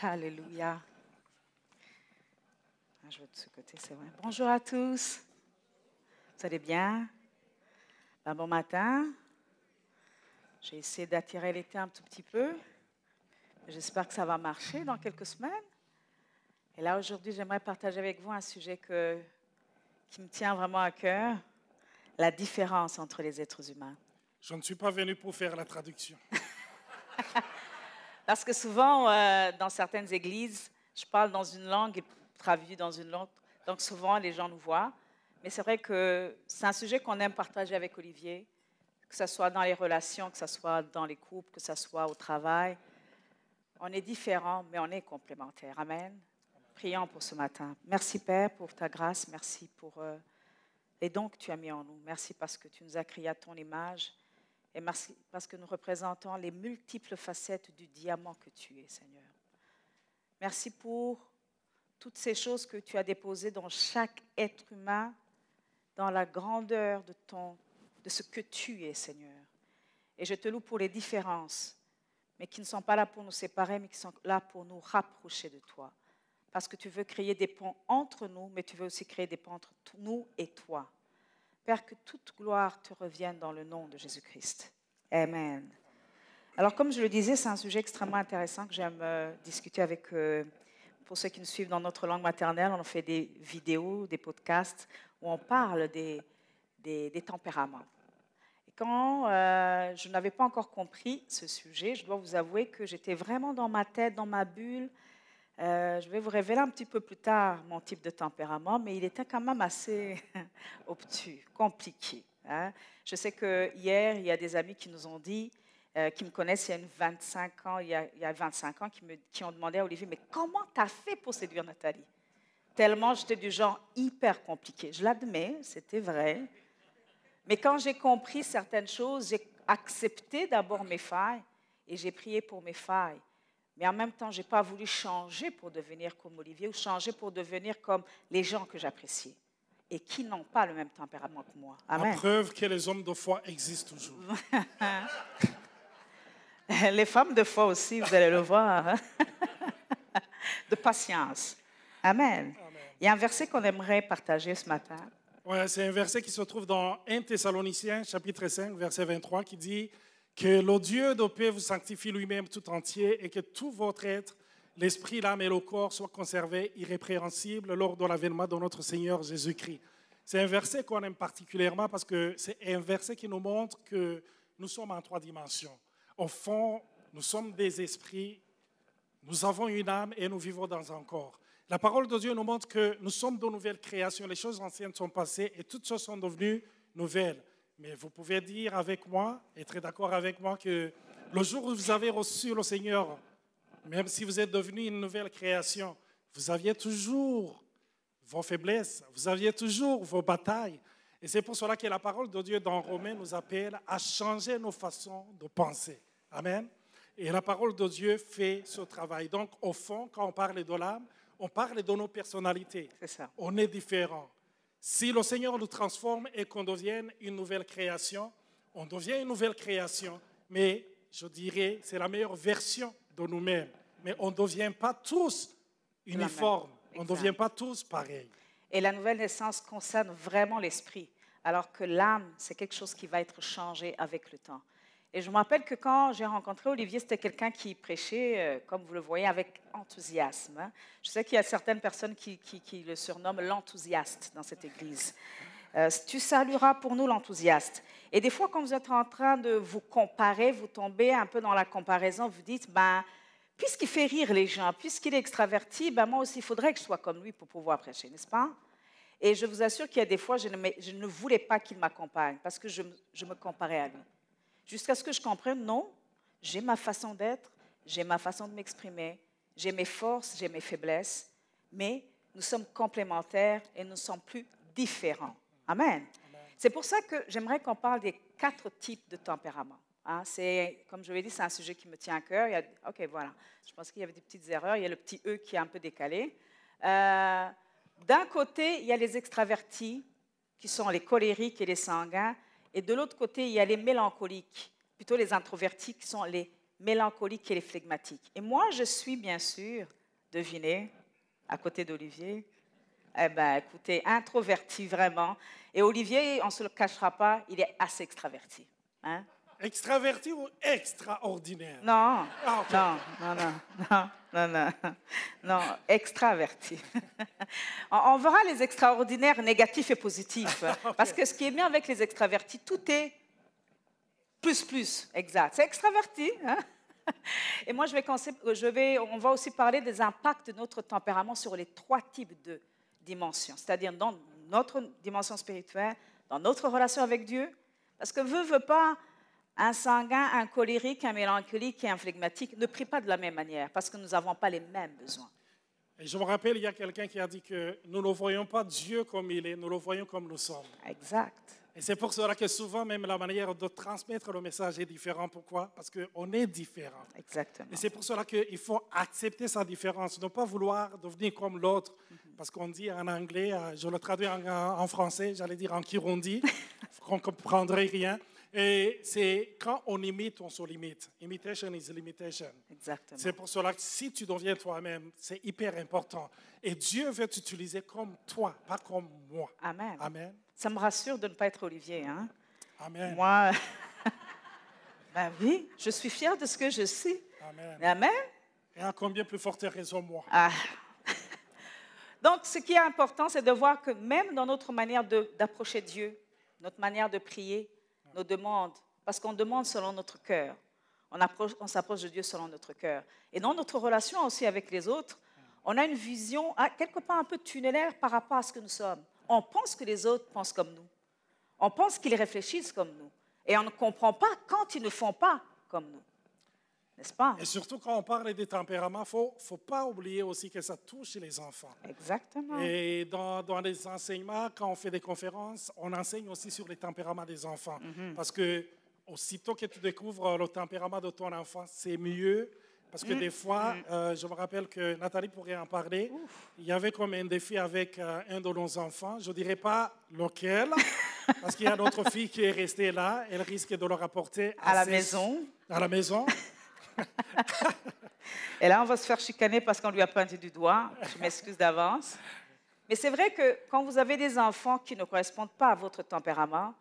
Alléluia. Je vais de ce côté, c'est vrai. Bonjour à tous. Vous allez bien? Bon matin. J'ai essayé d'attirer l'été un tout petit peu. J'espère que ça va marcher dans quelques semaines. Et là, aujourd'hui, j'aimerais partager avec vous un sujet qui me tient vraiment à cœur, la différence entre les êtres humains. Je ne suis pas venu pour faire la traduction. Parce que souvent, dans certaines églises, je parle dans une langue et traduis dans une langue. Donc souvent, les gens nous voient. Mais c'est vrai que c'est un sujet qu'on aime partager avec Olivier, que ce soit dans les relations, que ce soit dans les couples, que ce soit au travail. On est différents, mais on est complémentaires. Amen. Prions pour ce matin. Merci Père pour ta grâce. Merci pour les dons que tu as mis en nous. Merci parce que tu nous as créés à ton image. Et merci parce que nous représentons les multiples facettes du diamant que tu es, Seigneur. Merci pour toutes ces choses que tu as déposées dans chaque être humain, dans la grandeur de ce que tu es, Seigneur. Et je te loue pour les différences, mais qui ne sont pas là pour nous séparer, mais qui sont là pour nous rapprocher de toi. Parce que tu veux créer des ponts entre nous, mais tu veux aussi créer des ponts entre nous et toi. Père, que toute gloire te revienne dans le nom de Jésus-Christ. Amen. Alors, comme je le disais, c'est un sujet extrêmement intéressant que j'aime discuter avec, pour ceux qui nous suivent dans notre langue maternelle. On fait des vidéos, des podcasts où on parle des tempéraments. Et quand je n'avais pas encore compris ce sujet, je dois vous avouer que j'étais vraiment dans ma tête, dans ma bulle. Je vais vous révéler un petit peu plus tard mon type de tempérament, mais il était quand même assez obtus, compliqué. Hein. Je sais que hier, il y a des amis qui nous ont dit, qui me connaissent il y a 25 ans, il y a 25 ans, qui ont demandé à Olivier, mais comment tu as fait pour séduire Nathalie? Tellement j'étais du genre hyper compliqué. Je l'admets, c'était vrai. Mais quand j'ai compris certaines choses, j'ai accepté d'abord mes failles et j'ai prié pour mes failles. Mais en même temps, je n'ai pas voulu changer pour devenir comme Olivier ou changer pour devenir comme les gens que j'appréciais et qui n'ont pas le même tempérament que moi. Amen. La preuve que les hommes de foi existent toujours. Les femmes de foi aussi, vous allez le voir. Hein? De patience. Amen. Amen. Il y a un verset qu'on aimerait partager ce matin. Ouais, c'est un verset qui se trouve dans 1 Thessaloniciens, chapitre 5, verset 23, qui dit que le Dieu de paix vous sanctifie lui-même tout entier et que tout votre être, l'esprit, l'âme et le corps soient conservés irrépréhensibles lors de l'avènement de notre Seigneur Jésus-Christ. C'est un verset qu'on aime particulièrement parce que c'est un verset qui nous montre que nous sommes en 3 dimensions. Au fond, nous sommes des esprits, nous avons une âme et nous vivons dans un corps. La parole de Dieu nous montre que nous sommes de nouvelles créations. Les choses anciennes sont passées et toutes choses sont devenues nouvelles. Mais vous pouvez dire avec moi, être d'accord avec moi, que le jour où vous avez reçu le Seigneur, même si vous êtes devenu une nouvelle création, vous aviez toujours vos faiblesses, vous aviez toujours vos batailles. Et c'est pour cela que la parole de Dieu dans Romains nous appelle à changer nos façons de penser. Amen. Et la parole de Dieu fait ce travail. Donc, au fond, quand on parle de l'âme, on parle de nos personnalités. C'est ça. On est différents. Si le Seigneur nous transforme et qu'on devienne une nouvelle création, on devient une nouvelle création, mais je dirais c'est la meilleure version de nous-mêmes. Mais on ne devient pas tous uniformes, on ne devient pas tous pareils. Et la nouvelle naissance concerne vraiment l'esprit, alors que l'âme, c'est quelque chose qui va être changé avec le temps. Et je me rappelle que quand j'ai rencontré Olivier, c'était quelqu'un qui prêchait, comme vous le voyez, avec enthousiasme. Hein. Je sais qu'il y a certaines personnes qui le surnomment l'enthousiaste dans cette église. Tu salueras pour nous l'enthousiaste. Et des fois, quand vous êtes en train de vous comparer, vous tombez un peu dans la comparaison, vous dites, puisqu'il fait rire les gens, puisqu'il est extraverti, moi aussi, il faudrait que je sois comme lui pour pouvoir prêcher, n'est-ce pas? Et je vous assure qu'il y a des fois, je ne voulais pas qu'il m'accompagne parce que je me comparais à lui. Jusqu'à ce que je comprenne, non, j'ai ma façon d'être, j'ai ma façon de m'exprimer, j'ai mes forces, j'ai mes faiblesses, mais nous sommes complémentaires et nous ne sommes plus différents. Amen. Amen. C'est pour ça que j'aimerais qu'on parle des 4 types de tempéraments. Hein, comme je l'ai dit, c'est un sujet qui me tient à cœur. OK, voilà. Je pense qu'il y avait des petites erreurs. Il y a le petit « E » qui est un peu décalé. D'un côté, il y a les extravertis, qui sont les colériques et les sanguins. Et de l'autre côté, il y a les mélancoliques, plutôt les introvertis, qui sont les mélancoliques et les flegmatiques. Et moi, je suis bien sûr, devinez, à côté d'Olivier, eh bien, écoutez, introverti vraiment. Et Olivier, on ne se le cachera pas, il est assez extraverti. Hein? Extraverti ou extraordinaire? Non, Ah, ok. non, extraverti. On verra les extraordinaires négatifs et positifs. Ok. Parce que ce qui est bien avec les extravertis, tout est plus, exact. C'est extraverti. Hein? Et moi, on va aussi parler des impacts de notre tempérament sur les 3 types de dimensions, c'est-à-dire dans notre dimension spirituelle, dans notre relation avec Dieu. Parce que veut pas, un sanguin, un colérique, un mélancolique et un flegmatique ne prient pas de la même manière parce que nous n'avons pas les mêmes besoins. Et je me rappelle, il y a quelqu'un qui a dit que nous ne voyons pas Dieu comme il est, nous le voyons comme nous sommes. Exact. Et c'est pour cela que souvent, même la manière de transmettre le message est différente. Pourquoi? Parce qu'on est différent. Exactement. Et c'est pour cela qu'il faut accepter sa différence, ne pas vouloir devenir comme l'autre. Parce qu'on dit en anglais, je le traduis en français, j'allais dire en kirundi, qu'on ne comprendrait rien. Et c'est quand on imite, on se limite. Imitation is limitation. Exactement. C'est pour cela que si tu deviens toi-même, c'est hyper important. Et Dieu veut t'utiliser comme toi, pas comme moi. Amen. Amen. Ça me rassure de ne pas être Olivier. Hein? Amen. Moi, ben oui, je suis fière de ce que je suis. Amen. Amen. Et à combien plus forte raison moi? Ah. Donc, ce qui est important, c'est de voir que même dans notre manière d'approcher Dieu, notre manière de prier, nos demandes, parce qu'on demande selon notre cœur, on s'approche de Dieu selon notre cœur. Et dans notre relation aussi avec les autres, on a une vision quelque part un peu tunnelaire par rapport à ce que nous sommes. On pense que les autres pensent comme nous. On pense qu'ils réfléchissent comme nous. Et on ne comprend pas quand ils ne font pas comme nous. N'est-ce pas? Et surtout quand on parle des tempéraments, il ne faut pas oublier aussi que ça touche les enfants. Exactement. Et dans les enseignements, quand on fait des conférences, on enseigne aussi sur les tempéraments des enfants. Parce que aussitôt que tu découvres le tempérament de ton enfant, c'est mieux. Parce que des fois, je me rappelle que Nathalie pourrait en parler, il y avait comme un défi avec un de nos enfants. Je ne dirais pas lequel, parce qu'il y a notre fille qui est restée là. Elle risque de le rapporter à la maison. À la maison. Et là, on va se faire chicaner parce qu'on lui a pointé du doigt. Je m'excuse d'avance. Mais c'est vrai que quand vous avez des enfants qui ne correspondent pas à votre tempérament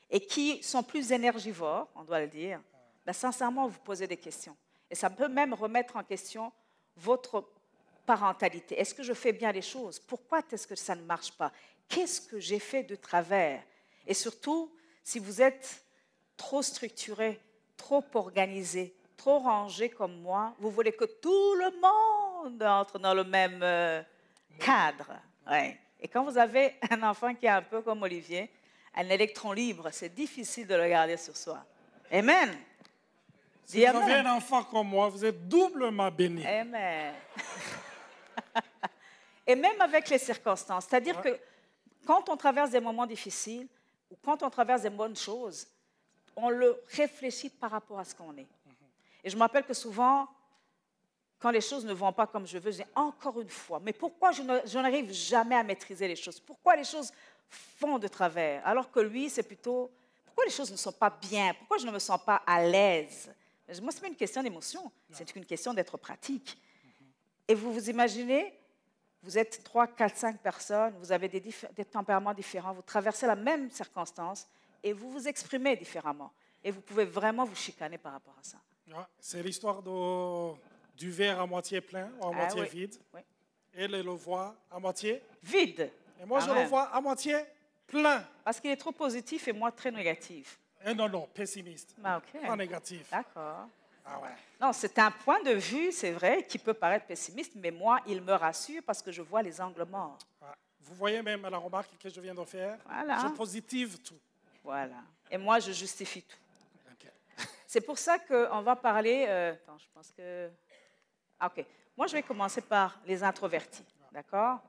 et qui sont plus énergivores, on doit le dire, ben, sincèrement, vous posez des questions. Et ça peut même remettre en question votre parentalité. Est-ce que je fais bien les choses? Pourquoi est-ce que ça ne marche pas? Qu'est-ce que j'ai fait de travers? Et surtout, si vous êtes trop structuré, trop organisé, trop rangé comme moi, vous voulez que tout le monde entre dans le même cadre. Ouais. Et quand vous avez un enfant qui est un peu comme Olivier, un électron libre, c'est difficile de le garder sur soi. Amen. Si vous avez un enfant comme moi, vous êtes doublement béni. Amen. Et même avec les circonstances, c'est-à-dire que quand on traverse des moments difficiles ou quand on traverse des bonnes choses, on le réfléchit par rapport à ce qu'on est. Et je me rappelle que souvent, quand les choses ne vont pas comme je veux, je dis encore une fois, mais pourquoi je n'arrive jamais à maîtriser les choses? Pourquoi les choses font de travers? Alors que lui, c'est plutôt, pourquoi les choses ne sont pas bien? Pourquoi je ne me sens pas à l'aise? Moi, ce n'est pas une question d'émotion, c'est une question d'être pratique. Et vous vous imaginez, vous êtes 3, 4, 5 personnes, vous avez des tempéraments différents, vous traversez la même circonstance et vous vous exprimez différemment. Et vous pouvez vraiment vous chicaner par rapport à ça. C'est l'histoire du verre à moitié plein ou à moitié vide. Oui. Elle le voit à moitié vide. Et moi, je le vois à moitié plein. Parce qu'il est trop positif et moi très négatif. Non, pessimiste. Okay. Pas négatif. D'accord. Ah ouais. Non, c'est un point de vue, c'est vrai, qui peut paraître pessimiste, mais moi, il me rassure parce que je vois les angles morts. Vous voyez même la remarque que je viens de faire? Voilà. Je positive tout. Voilà. Et moi, je justifie tout. Okay. C'est pour ça qu'on va parler... attends, je pense que... OK. Moi, je vais commencer par les introvertis. D'accord?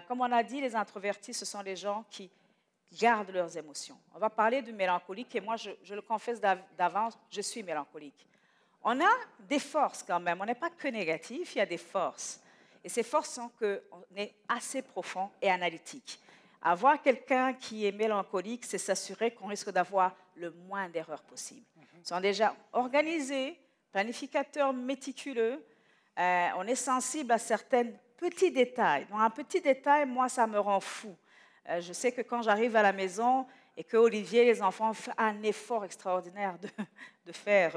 Comme on a dit, les introvertis, ce sont les gens qui gardent leurs émotions. On va parler du mélancolique et moi, je le confesse d'avance, je suis mélancolique. On a des forces quand même, on n'est pas que négatif, il y a des forces. Et ces forces sont qu'on est assez profond et analytique. Avoir quelqu'un qui est mélancolique, c'est s'assurer qu'on risque d'avoir le moins d'erreurs possibles. Ils sont déjà organisés, planificateur méticuleux. On est sensible à certains petits détails. Donc, un petit détail, moi, ça me rend fou. Je sais que quand j'arrive à la maison et que Olivier, les enfants, font un effort extraordinaire de faire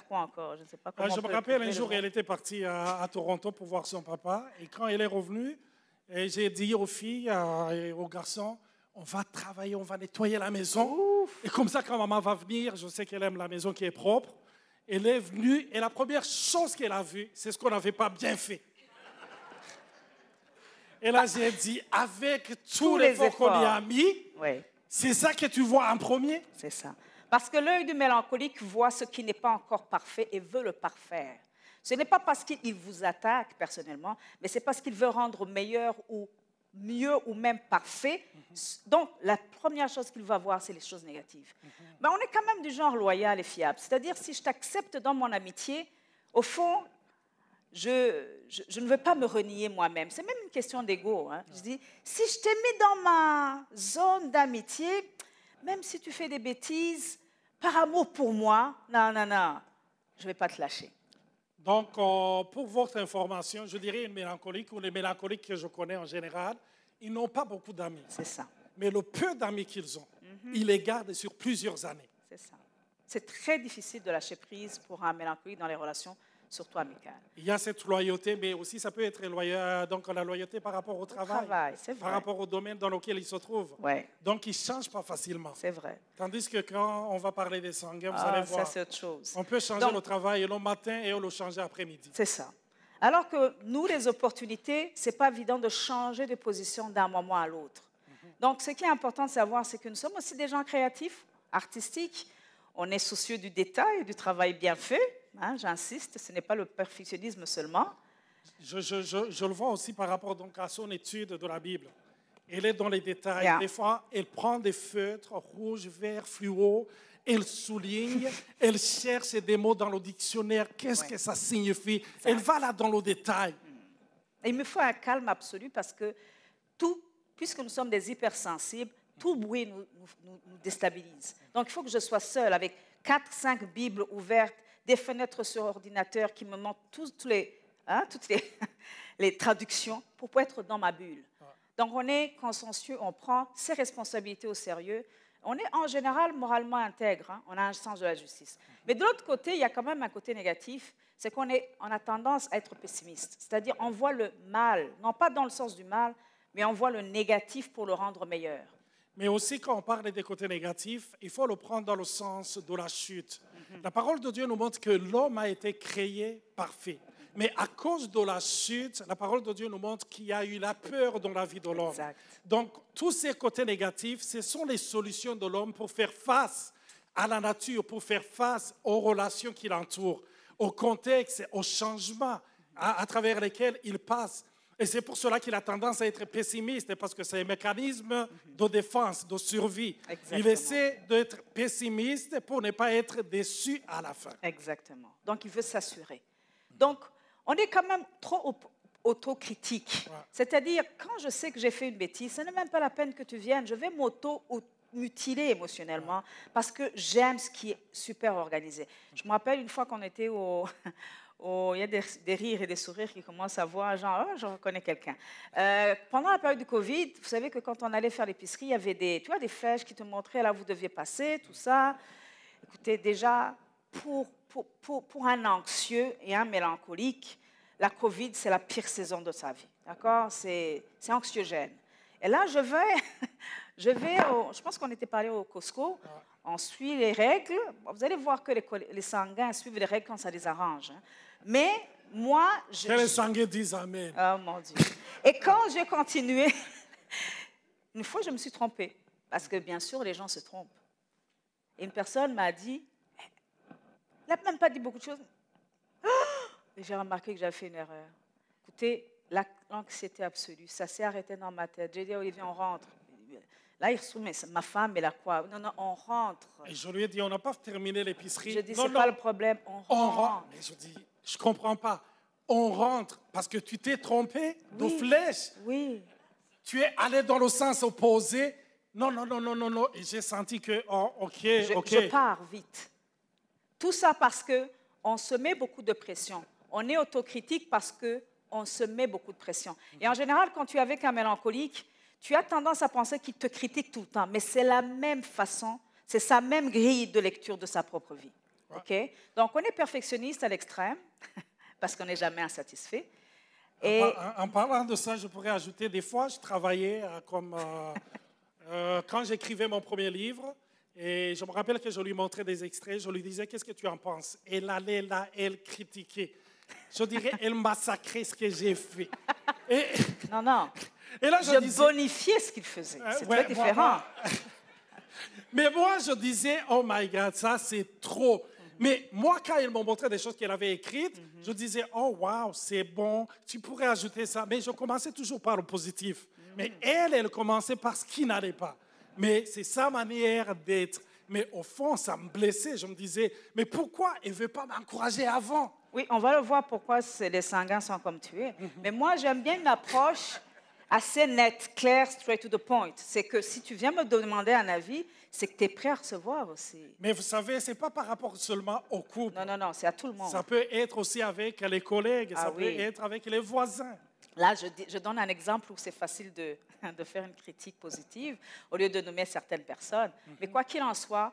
quoi encore? Je ne sais pas comment. Je me rappelle un jour, elle était partie à Toronto pour voir son papa. Et quand elle est revenue, j'ai dit aux filles et aux garçons, on va travailler, on va nettoyer la maison. Ouf. Et comme ça, quand maman va venir, je sais qu'elle aime la maison qui est propre. Elle est venue et la première chose qu'elle a vue, c'est ce qu'on n'avait pas bien fait. Et là, j'ai dit, avec tous les efforts qu'on y a mis, oui. C'est ça que tu vois en premier? C'est ça. Parce que l'œil du mélancolique voit ce qui n'est pas encore parfait et veut le parfaire. Ce n'est pas parce qu'il vous attaque personnellement, mais c'est parce qu'il veut rendre meilleur ou mieux ou même parfait. Donc, la première chose qu'il va voir, c'est les choses négatives. Mais on est quand même du genre loyal et fiable. C'est-à-dire, si je t'accepte dans mon amitié, au fond, je ne veux pas me renier moi-même. C'est même une question d'ego. Hein. Je dis, si je t'ai mis dans ma zone d'amitié, même si tu fais des bêtises, par amour pour moi, non, je ne vais pas te lâcher. Donc, pour votre information, je dirais une mélancolique ou les mélancoliques que je connais en général, ils n'ont pas beaucoup d'amis. C'est ça. Mais le peu d'amis qu'ils ont, ils les gardent sur plusieurs années. C'est ça. C'est très difficile de lâcher prise pour un mélancolique dans les relations, surtout amicales. Il y a cette loyauté, mais aussi ça peut être donc la loyauté par rapport au travail, c'est vrai. Par rapport au domaine dans lequel ils se trouvent. Ouais. Donc, ils ne changent pas facilement. C'est vrai. Tandis que quand on va parler des sanguins, vous allez voir, ça, c'est autre chose. On peut changer le travail le matin et on le change après-midi. C'est ça. Alors que nous, les opportunités, ce n'est pas évident de changer de position d'un moment à l'autre. Donc, ce qui est important de savoir, c'est que nous sommes aussi des gens créatifs, artistiques. On est soucieux du détail, du travail bien fait. Hein, j'insiste, ce n'est pas le perfectionnisme seulement. Je le vois aussi par rapport donc, à son étude de la Bible. Elle est dans les détails. Yeah. Des fois, elle prend des feutres rouges, verts, fluo, elle souligne, elle cherche des mots dans le dictionnaire. Qu'est-ce que ça signifie? Elle va là dans le détail. Et il me faut un calme absolu parce que puisque nous sommes des hypersensibles, tout bruit nous déstabilise. Donc, il faut que je sois seule avec 4-5 Bibles ouvertes, des fenêtres sur ordinateur qui me montrent toutes les traductions pour pouvoir être dans ma bulle. Donc, on est consensueux, on prend ses responsabilités au sérieux. On est en général moralement intègre, hein? On a un sens de la justice. Mais de l'autre côté, il y a quand même un côté négatif, c'est qu'on a tendance à être pessimiste. C'est-à-dire, on voit le mal, non pas dans le sens du mal, mais on voit le négatif pour le rendre meilleur. Mais aussi, quand on parle des côtés négatifs, il faut le prendre dans le sens de la chute. La parole de Dieu nous montre que l'homme a été créé parfait. Mais à cause de la chute, la parole de Dieu nous montre qu'il y a eu la peur dans la vie de l'homme. Donc, tous ces côtés négatifs, ce sont les solutions de l'homme pour faire face à la nature, pour faire face aux relations qui l'entourent, au contexte, aux changements à travers lesquels il passe. Et c'est pour cela qu'il a tendance à être pessimiste, parce que c'est un mécanisme de défense, de survie. Exactement. Il essaie d'être pessimiste pour ne pas être déçu à la fin. Exactement. Donc, il veut s'assurer. Donc, on est quand même trop autocritique. Ouais. C'est-à-dire, quand je sais que j'ai fait une bêtise, ce n'est même pas la peine que tu viennes. Je vais m'auto-mutiler émotionnellement parce que j'aime ce qui est super organisé. Je me rappelle une fois qu'on était il y a des rires et des sourires qui commencent à voir, genre, oh, je reconnais quelqu'un. Pendant la période du Covid, vous savez que quand on allait faire l'épicerie, il y avait des flèches qui te montraient là où vous deviez passer, tout ça. Écoutez, déjà, pour un anxieux et un mélancolique, la Covid, c'est la pire saison de sa vie. D'accord? C'est anxiogène. Et là, je pense qu'on était parlé au Costco, on suit les règles. Vous allez voir que les sanguins suivent les règles quand ça les arrange. Hein. Mais moi... Que les sanguins disent Amen. Oh mon Dieu. Et quand j'ai continué, une fois, je me suis trompée. Parce que bien sûr, les gens se trompent. Et une personne m'a dit, elle n'a même pas dit beaucoup de choses. Et j'ai remarqué que j'avais fait une erreur. Écoutez, l'anxiété absolue, ça s'est arrêté dans ma tête. J'ai dit à Olivier, on rentre. Là, il se trouve, mais ma femme, elle a quoi? Non, on rentre. Et je lui ai dit, on n'a pas terminé l'épicerie. Je dis, c'est pas le problème, on rentre. Mais je dis, je ne comprends pas. On rentre parce que tu t'es trompé de flèche. Oui. Tu es allé dans le sens opposé. Non. Et j'ai senti que, OK. Je pars vite. Tout ça parce qu'on se met beaucoup de pression. On est autocritique parce qu'on se met beaucoup de pression. Et en général, quand tu es avec un mélancolique, tu as tendance à penser qu'il te critique tout le temps. Mais c'est la même façon, c'est sa même grille de lecture de sa propre vie. Okay? Donc, on est perfectionniste à l'extrême parce qu'on n'est jamais insatisfait. Et en parlant de ça, je pourrais ajouter, des fois, je travaillais quand j'écrivais mon premier livre, et je me rappelle que je lui montrais des extraits, je lui disais, qu'est-ce que tu en penses? Elle allait là, elle critiquait. Je dirais, elle massacrait ce que j'ai fait. Et, non. Et là, je bonifiais ce qu'il faisait. C'est très différent. Mais moi, je disais, oh my God, ça c'est trop. Mais moi, quand ils m'ont montré des choses qu'elle avait écrites, je disais, oh wow, c'est bon, tu pourrais ajouter ça. Mais je commençais toujours par le positif. Mais elle commençait par ce qui n'allait pas. Mais c'est sa manière d'être. Mais au fond, ça me blessait. Je me disais, mais pourquoi elle ne veut pas m'encourager avant? Oui, on va le voir pourquoi les sanguins sont comme tu es. Mais moi, j'aime bien une approche assez nette, claire, straight to the point. C'est que si tu viens me demander un avis, c'est que tu es prêt à recevoir aussi. Mais vous savez, ce n'est pas par rapport seulement au couple. Non, c'est à tout le monde. Ça peut être aussi avec les collègues, ça peut être avec les voisins. Là, je donne un exemple où c'est facile de faire une critique positive au lieu de nommer certaines personnes. Mais quoi qu'il en soit,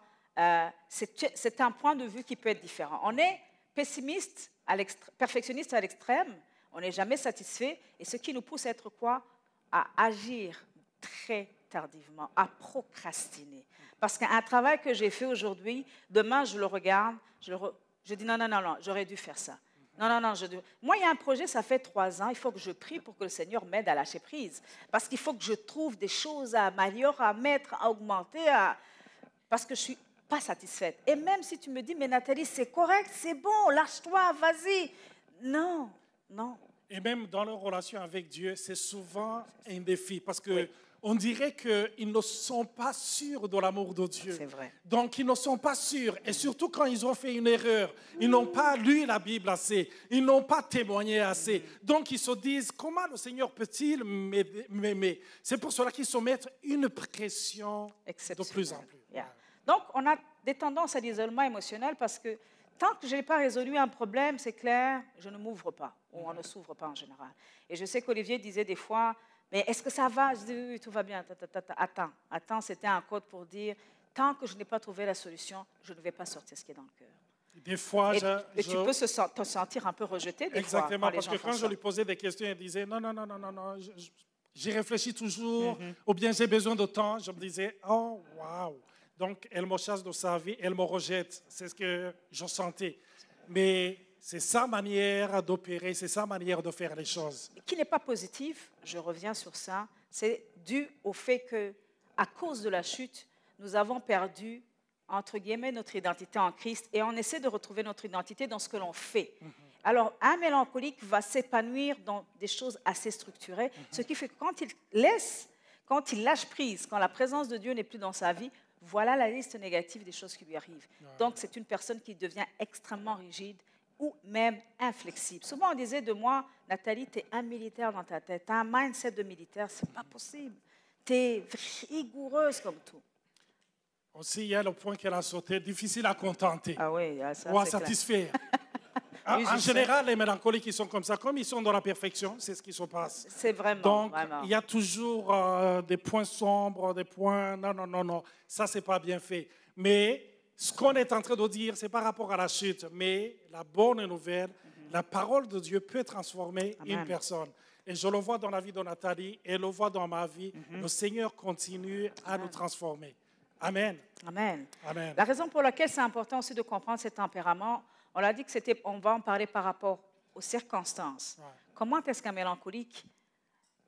c'est un point de vue qui peut être différent. On est pessimiste, perfectionniste à l'extrême, on n'est jamais satisfait, et ce qui nous pousse à être quoi? À agir très tardivement, à procrastiner. Parce qu'un travail que j'ai fait aujourd'hui, demain je le regarde, je dis non, j'aurais dû faire ça. Non. Moi, il y a un projet, ça fait 3 ans, il faut que je prie pour que le Seigneur m'aide à lâcher prise. Parce qu'il faut que je trouve des choses à améliorer, à mettre, à augmenter, parce que je ne suis pas satisfaite. Et même si tu me dis, mais Nathalie, c'est correct, c'est bon, lâche-toi, vas-y. Non. Et même dans leur relation avec Dieu, c'est souvent un défi parce que on dirait qu'ils ne sont pas sûrs de l'amour de Dieu. C'est vrai. Donc, ils ne sont pas sûrs. Et surtout quand ils ont fait une erreur, ils n'ont pas lu la Bible assez. Ils n'ont pas témoigné assez. Donc, ils se disent, comment le Seigneur peut-il m'aimer? C'est pour cela qu'ils se mettent une pression de plus en plus. Yeah. Donc, on a des tendances à l'isolement émotionnel parce que tant que je n'ai pas résolu un problème, c'est clair, je ne m'ouvre pas, ou on ne s'ouvre pas en général. Et je sais qu'Olivier disait des fois, mais est-ce que ça va? Je dis oui, tout va bien. Attends, c'était un code pour dire, tant que je n'ai pas trouvé la solution, je ne vais pas sortir ce qui est dans le cœur. Des fois, tu peux te sentir un peu rejeté des fois. Exactement, parce que quand je lui posais des questions, elle disait, non, j'y réfléchis toujours, ou bien j'ai besoin de temps. Je me disais, oh, wow. Donc, elle me chasse de sa vie, elle me rejette. C'est ce que je sentais. Mais c'est sa manière d'opérer, c'est sa manière de faire les choses. Qui n'est pas positif, je reviens sur ça, c'est dû au fait que, à cause de la chute, nous avons perdu, entre guillemets, notre identité en Christ et on essaie de retrouver notre identité dans ce que l'on fait. Alors, un mélancolique va s'épanouir dans des choses assez structurées, ce qui fait que quand il lâche prise, quand la présence de Dieu n'est plus dans sa vie, voilà la liste négative des choses qui lui arrivent. Donc, c'est une personne qui devient extrêmement rigide ou même inflexible. Souvent, on disait de moi, Nathalie, tu es un militaire dans ta tête, tu as un mindset de militaire, ce n'est pas possible. Tu es rigoureuse comme tout. Aussi, il y a le point qu'elle a sauté, difficile à contenter ça, ou à satisfaire. Oui, en général, les mélancoliques, ils sont comme ça. Comme ils sont dans la perfection, c'est ce qui se passe. C'est vraiment. Donc, il y a toujours des points sombres, des points... Non. Ça, c'est pas bien fait. Mais ce qu'on est en train de dire, c'est par rapport à la chute. Mais la bonne nouvelle, la parole de Dieu peut transformer une personne. Et je le vois dans la vie de Nathalie et le vois dans ma vie. Le Seigneur continue à nous transformer. Amen. La raison pour laquelle c'est important aussi de comprendre ce tempérament, on l'a dit que on va en parler par rapport aux circonstances. Comment est-ce qu'un mélancolique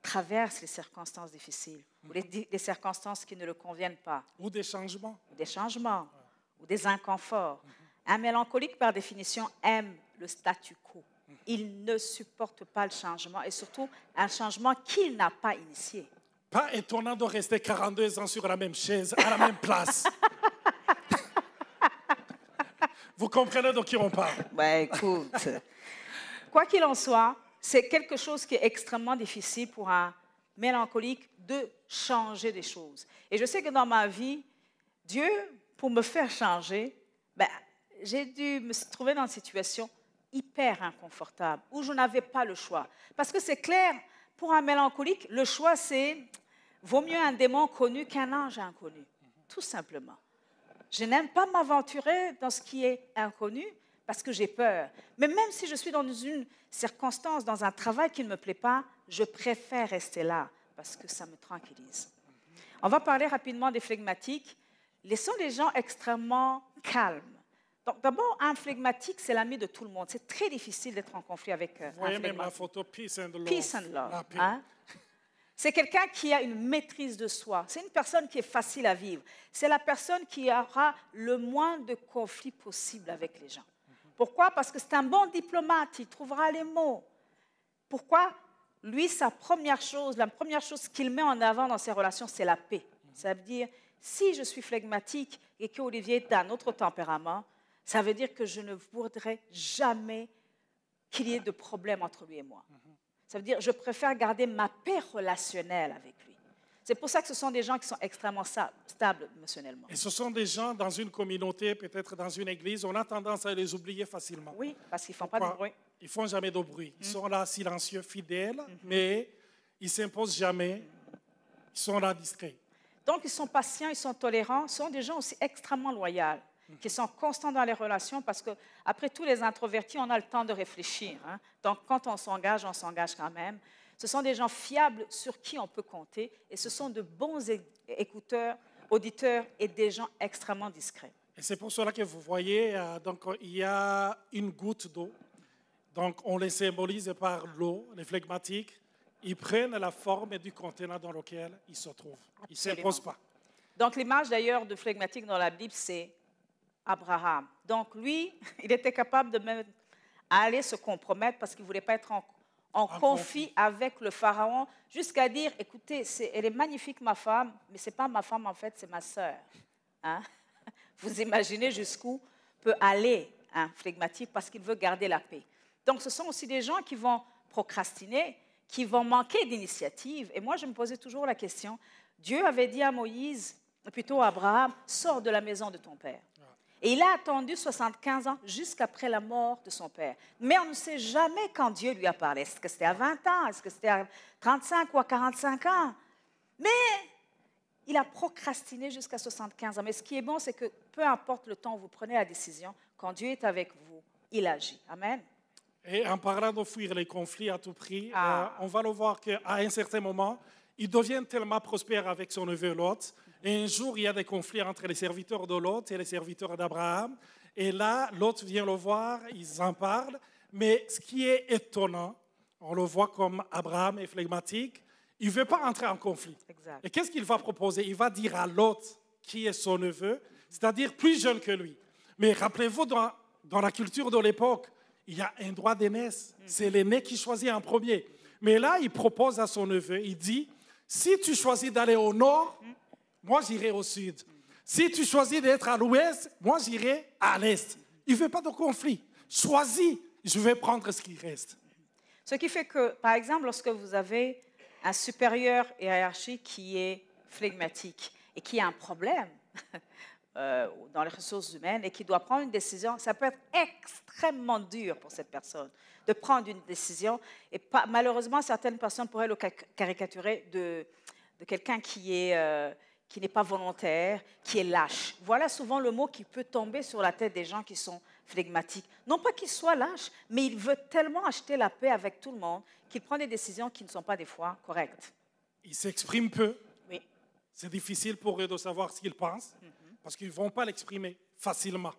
traverse les circonstances difficiles ou les circonstances qui ne le conviennent pas? Ou des changements. Ou des inconforts. Un mélancolique, par définition, aime le statu quo. Il ne supporte pas le changement et surtout un changement qu'il n'a pas initié. Pas étonnant de rester 42 ans sur la même chaise, à la même place. Vous comprenez de qui on parle? Écoute, quoi qu'il en soit, c'est quelque chose qui est extrêmement difficile pour un mélancolique de changer des choses. Et je sais que dans ma vie, Dieu, pour me faire changer, j'ai dû me trouver dans une situation hyper inconfortable où je n'avais pas le choix. Parce que c'est clair, pour un mélancolique, le choix, c'est vaut mieux un démon connu qu'un ange inconnu, tout simplement. Je n'aime pas m'aventurer dans ce qui est inconnu parce que j'ai peur. Mais même si je suis dans une circonstance, dans un travail qui ne me plaît pas, je préfère rester là parce que ça me tranquillise. On va parler rapidement des flegmatiques. Ils sont des gens extrêmement calmes. Donc, d'abord, un flegmatique, c'est l'ami de tout le monde. C'est très difficile d'être en conflit avec un Voyez flegmatique. même la photo Peace and Love. Peace and love. La paix. Hein? C'est quelqu'un qui a une maîtrise de soi. C'est une personne qui est facile à vivre. C'est la personne qui aura le moins de conflits possible avec les gens. Pourquoi? Parce que c'est un bon diplomate. Il trouvera les mots. Pourquoi? Lui, la première chose qu'il met en avant dans ses relations, c'est la paix. Ça veut dire, si je suis flegmatique et qu'Olivier est d'un autre tempérament, ça veut dire que je ne voudrais jamais qu'il y ait de problème entre lui et moi. Ça veut dire que je préfère garder ma paix relationnelle avec lui. C'est pour ça que ce sont des gens qui sont extrêmement stables émotionnellement. Et ce sont des gens dans une communauté, peut-être dans une église, on a tendance à les oublier facilement. Oui, parce qu'ils ne font pas de bruit. Ils ne font jamais de bruit. Ils sont là silencieux, fidèles, mais ils ne s'imposent jamais. Ils sont là discrets. Donc, ils sont patients, ils sont tolérants. Ce sont des gens aussi extrêmement loyaux, qui sont constants dans les relations parce qu'après tous les introvertis, on a le temps de réfléchir. Hein. Donc, quand on s'engage quand même. Ce sont des gens fiables sur qui on peut compter et ce sont de bons écouteurs, auditeurs et des gens extrêmement discrets. Et c'est pour cela que vous voyez, donc, il y a une goutte d'eau. Donc, on les symbolise par l'eau, les flegmatiques. Ils prennent la forme du contenant dans lequel ils se trouvent. Ils ne s'imposent pas. Donc, l'image d'ailleurs de flegmatique dans la Bible, c'est Abraham. Donc, lui, il était capable de même aller se compromettre parce qu'il ne voulait pas être en conflit avec le Pharaon, jusqu'à dire, écoutez, elle est magnifique ma femme, mais ce n'est pas ma femme en fait, c'est ma sœur. Hein? Vous imaginez jusqu'où peut aller un flegmatique parce qu'il veut garder la paix. Donc, ce sont aussi des gens qui vont procrastiner, qui vont manquer d'initiative. Et moi, je me posais toujours la question, Dieu avait dit à Moïse, plutôt à Abraham, sors de la maison de ton père. Et il a attendu 75 ans jusqu'après la mort de son père. Mais on ne sait jamais quand Dieu lui a parlé. Est-ce que c'était à 20 ans? Est-ce que c'était à 35 ou à 45 ans? Mais il a procrastiné jusqu'à 75 ans. Mais ce qui est bon, c'est que peu importe le temps où vous prenez la décision, quand Dieu est avec vous, il agit. Amen. Et en parlant de fuir les conflits à tout prix, on va le voir qu'à un certain moment, il devient tellement prospère avec son neveu Lot. Et un jour, il y a des conflits entre les serviteurs de Lot et les serviteurs d'Abraham. Et là, Lot vient le voir, ils en parlent. Mais ce qui est étonnant, on le voit comme Abraham est flegmatique, il ne veut pas entrer en conflit. Exact. Et qu'est-ce qu'il va proposer? Il va dire à Lot, qui est son neveu, c'est-à-dire plus jeune que lui. Mais rappelez-vous, dans la culture de l'époque, il y a un droit d'aînesse. C'est l'aîné qui choisit en premier. Mais là, il propose à son neveu, il dit, si tu choisis d'aller au nord, moi j'irai au sud. Si tu choisis d'être à l'ouest, moi j'irai à l'est. Il ne veut pas de conflit. Choisis, je vais prendre ce qui reste. Ce qui fait que, par exemple, lorsque vous avez un supérieur hiérarchique qui est flegmatique et qui a un problème dans les ressources humaines et qui doit prendre une décision, ça peut être extrêmement dur pour cette personne de prendre une décision. Et malheureusement, certaines personnes pourraient le caricaturer de quelqu'un qui n'est pas volontaire, qui est lâche. Voilà souvent le mot qui peut tomber sur la tête des gens qui sont flegmatiques. Non pas qu'ils soient lâches, mais il veut tellement acheter la paix avec tout le monde qu'il prend des décisions qui ne sont pas des fois correctes. Ils s'expriment peu. Oui. C'est difficile pour eux de savoir ce qu'ils pensent, parce qu'ils ne vont pas l'exprimer facilement.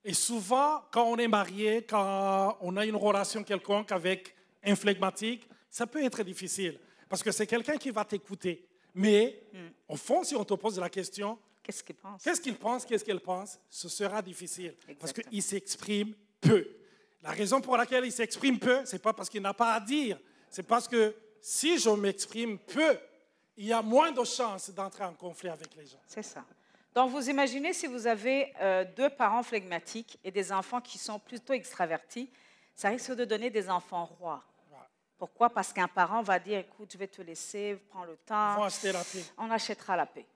Et souvent, quand on est marié, quand on a une relation quelconque avec un flegmatique, ça peut être difficile, parce que c'est quelqu'un qui va t'écouter. Mais, au fond, si on te pose la question, qu'est-ce qu'il pense? Qu'est-ce qu'il pense, qu'est-ce qu'elle pense, ce sera difficile, Exactement. parce qu'il s'exprime peu. La raison pour laquelle il s'exprime peu, ce n'est pas parce qu'il n'a pas à dire, c'est parce que si je m'exprime peu, il y a moins de chances d'entrer en conflit avec les gens. C'est ça. Donc, vous imaginez si vous avez deux parents flegmatiques et des enfants qui sont plutôt extravertis, ça risque de donner des enfants rois. Pourquoi? Parce qu'un parent va dire, écoute, je vais te laisser, prends le temps. Ils vont acheter la paix. On achètera la paix.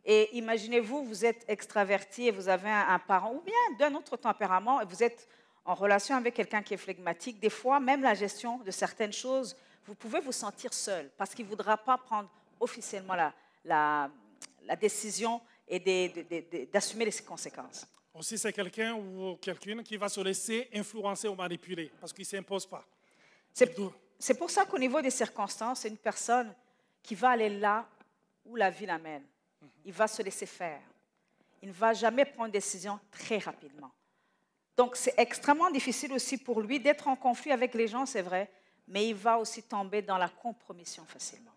Et imaginez-vous, vous êtes extraverti et vous avez un parent ou bien d'un autre tempérament et vous êtes en relation avec quelqu'un qui est flegmatique. Des fois, même la gestion de certaines choses, vous pouvez vous sentir seul parce qu'il ne voudra pas prendre officiellement la décision et d'assumer les conséquences. Aussi, c'est quelqu'un ou quelqu'une qui va se laisser influencer ou manipuler parce qu'il ne s'impose pas. C'est pour ça qu'au niveau des circonstances, c'est une personne qui va aller là où la vie l'amène. Il va se laisser faire. Il ne va jamais prendre une décision très rapidement. Donc, c'est extrêmement difficile aussi pour lui d'être en conflit avec les gens, c'est vrai, mais il va aussi tomber dans la compromission facilement.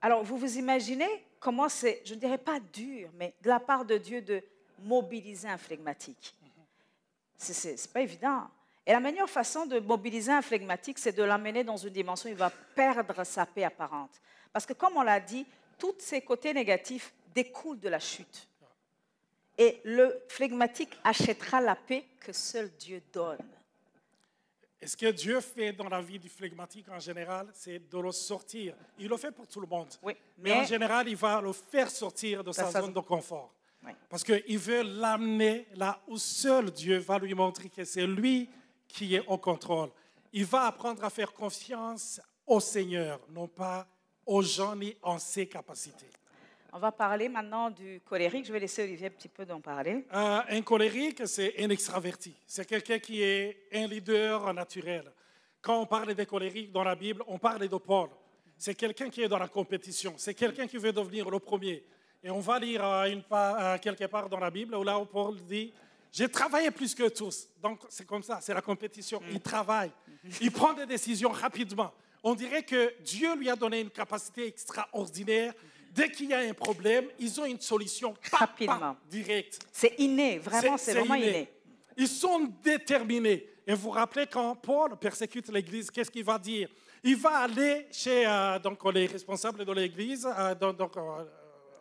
Alors, vous vous imaginez comment c'est, je ne dirais pas dur, mais de la part de Dieu de mobiliser un flegmatique. Ce n'est pas évident. Et la meilleure façon de mobiliser un flegmatique, c'est de l'amener dans une dimension où il va perdre sa paix apparente. Parce que comme on l'a dit, tous ces côtés négatifs découlent de la chute. Et le flegmatique achètera la paix que seul Dieu donne. Et ce que Dieu fait dans la vie du flegmatique en général, c'est de le sortir. Il le fait pour tout le monde. Oui, mais en général, il va le faire sortir de sa zone de confort. Oui. Parce qu'il veut l'amener là où seul Dieu va lui montrer que c'est lui qui est au contrôle. Il va apprendre à faire confiance au Seigneur, non pas aux gens ni en ses capacités. On va parler maintenant du colérique. Je vais laisser Olivier un petit peu d'en parler. Un colérique, c'est un extraverti. C'est quelqu'un qui est un leader naturel. Quand on parle des colériques dans la Bible, on parle de Paul. C'est quelqu'un qui est dans la compétition. C'est quelqu'un qui veut devenir le premier. Et on va lire quelque part dans la Bible où là où Paul dit « J'ai travaillé plus que tous ». Donc c'est comme ça, c'est la compétition. Il travaille. Il prend des décisions rapidement. On dirait que Dieu lui a donné une capacité extraordinaire. Dès qu'il y a un problème, ils ont une solution rapidement, directe. C'est inné, vraiment, c'est vraiment inné. Ils sont déterminés. Et vous vous rappelez quand Paul persécute l'Église, qu'est-ce qu'il va dire? Il va aller chez les responsables de l'Église,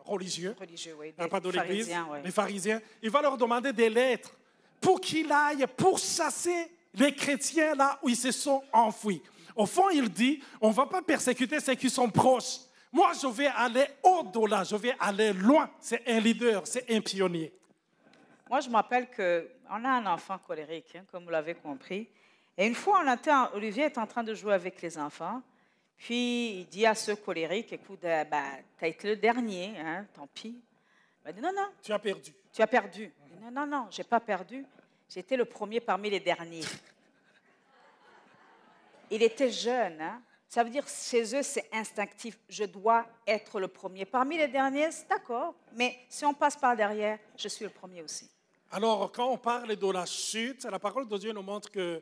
religieux oui, pas de l'Église, oui. Les pharisiens. Il va leur demander des lettres pour qu'il aille pourchasser les chrétiens là où ils se sont enfouis. Au fond, il dit, on ne va pas persécuter ceux qui sont proches. Moi, je vais aller au-delà, je vais aller loin. C'est un leader, c'est un pionnier. Moi, je m'appelle qu'on a un enfant colérique, comme vous l'avez compris. Et une fois, Olivier est en train de jouer avec les enfants. Puis, il dit à ce colérique, écoute, tu as été le dernier, hein, tant pis. Il dit, non. Tu as perdu. Tu as perdu. Il dit, non, je n'ai pas perdu. J'ai été le premier parmi les derniers. Il était jeune, hein. Ça veut dire chez eux, c'est instinctif. Je dois être le premier. Parmi les derniers, c'est d'accord. Mais si on passe par derrière, je suis le premier aussi. Alors, quand on parle de la chute, la parole de Dieu nous montre que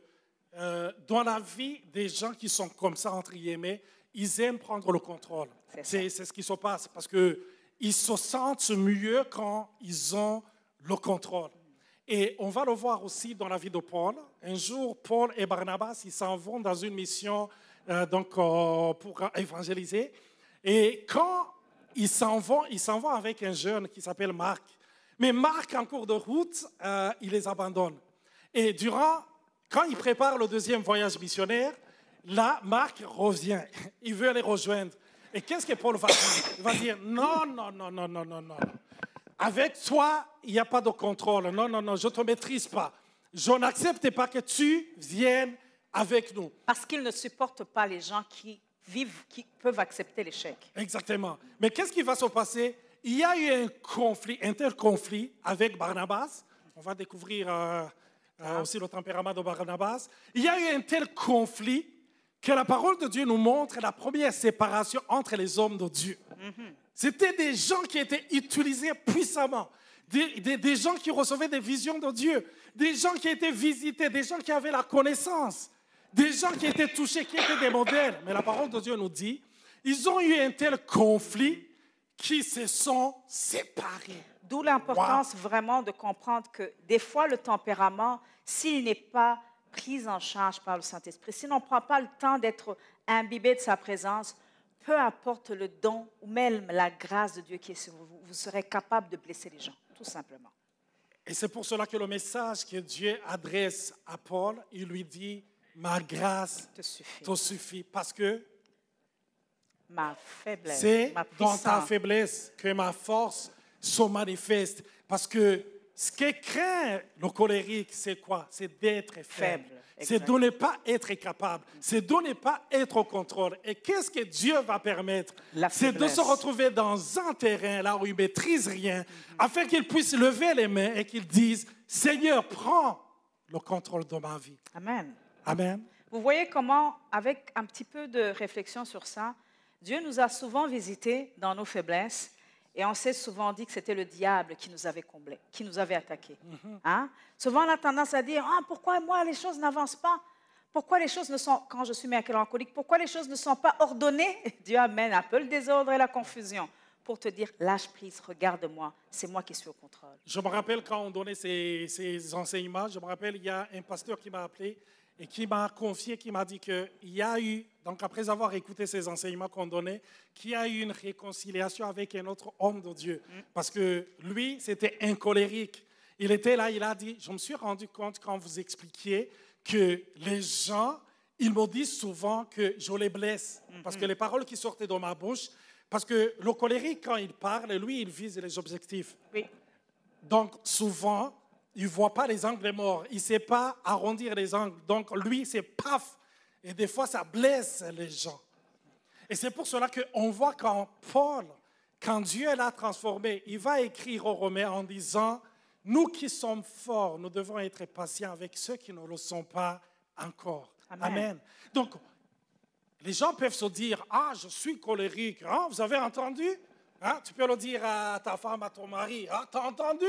dans la vie des gens qui sont comme ça, entre guillemets, ils aiment prendre le contrôle. C'est ce qui se passe parce qu'ils se sentent mieux quand ils ont le contrôle. Et on va le voir aussi dans la vie de Paul. Un jour, Paul et Barnabas, ils s'en vont dans une mission pour évangéliser. Et quand ils s'en vont avec un jeune qui s'appelle Marc. Mais Marc, en cours de route, il les abandonne. Et quand il prépare le deuxième voyage missionnaire, là, Marc revient. Il veut les rejoindre. Et qu'est-ce que Paul va dire? Il va dire, non. Avec toi, il n'y a pas de contrôle. Non, je ne te maîtrise pas. Je n'accepte pas que tu viennes avec nous. Parce qu'il ne supporte pas les gens qui peuvent accepter l'échec. Exactement. Mais qu'est-ce qui va se passer? Il y a eu un tel conflit avec Barnabas. On va découvrir aussi le tempérament de Barnabas. Il y a eu un tel conflit que la parole de Dieu nous montre la première séparation entre les hommes de Dieu. C'était des gens qui étaient utilisés puissamment, des gens qui recevaient des visions de Dieu, des gens qui étaient visités, des gens qui avaient la connaissance, des gens qui étaient touchés, qui étaient des modèles. Mais la parole de Dieu nous dit, ils ont eu un tel conflit qu'ils se sont séparés. D'où l'importance vraiment de comprendre que des fois le tempérament, s'il n'est pas pris en charge par le Saint-Esprit, si on ne prend pas le temps d'être imbibé de sa présence, peu importe le don ou même la grâce de Dieu qui est sur vous, vous serez capable de blesser les gens, tout simplement. Et c'est pour cela que le message que Dieu adresse à Paul, il lui dit, ma grâce te suffit. Parce que Ma faiblesse. C'est Ma dans ta puissance. faiblesse que ma force se manifeste. Parce que ce que craint le colérique, c'est quoi? C'est d'être faible. C'est Exact. de ne pas être capable. C'est de ne pas être au contrôle. Et qu'est-ce que Dieu va permettre? La C'est de faiblesse. se retrouver dans un terrain là où il ne maîtrise rien, afin qu'il puisse lever les mains et qu'il dise, Seigneur, prends le contrôle de ma vie. Amen. Amen. Vous voyez comment, avec un petit peu de réflexion sur ça, Dieu nous a souvent visités dans nos faiblesses et on s'est souvent dit que c'était le diable qui nous avait comblés, qui nous avait attaqués. Hein? Souvent, on a tendance à dire « Ah, pourquoi moi, les choses n'avancent pas? Pourquoi les choses ne sont, quand je suis mélancolique, pourquoi les choses ne sont pas ordonnées ?» Dieu amène un peu le désordre et la confusion pour te dire « Lâche prise, regarde-moi, c'est moi qui suis au contrôle. » Je me rappelle quand on donnait ces enseignements, je me rappelle, il y a un pasteur qui m'a appelé et qui m'a confié, qui m'a dit qu'il y a eu, donc après avoir écouté ces enseignements qu'on donnait, qu'il y a eu une réconciliation avec un autre homme de Dieu. Parce que lui, c'était un colérique. Il était là, il a dit, je me suis rendu compte quand vous expliquiez que les gens, ils me disent souvent que je les blesse. Parce que les paroles qui sortaient de ma bouche, parce que le colérique, quand il parle, lui, il vise les objectifs. Oui. Donc, souvent, il ne voit pas les angles morts. Il ne sait pas arrondir les angles. Donc, lui, c'est paf. Et des fois, ça blesse les gens. Et c'est pour cela qu'on voit quand Paul, quand Dieu l'a transformé, il va écrire aux Romains en disant, nous qui sommes forts, nous devons être patients avec ceux qui ne le sont pas encore. Amen. Amen. Donc, les gens peuvent se dire, ah, je suis colérique. Ah, vous avez entendu? Ah, tu peux le dire à ta femme, à ton mari. Ah, tu as entendu?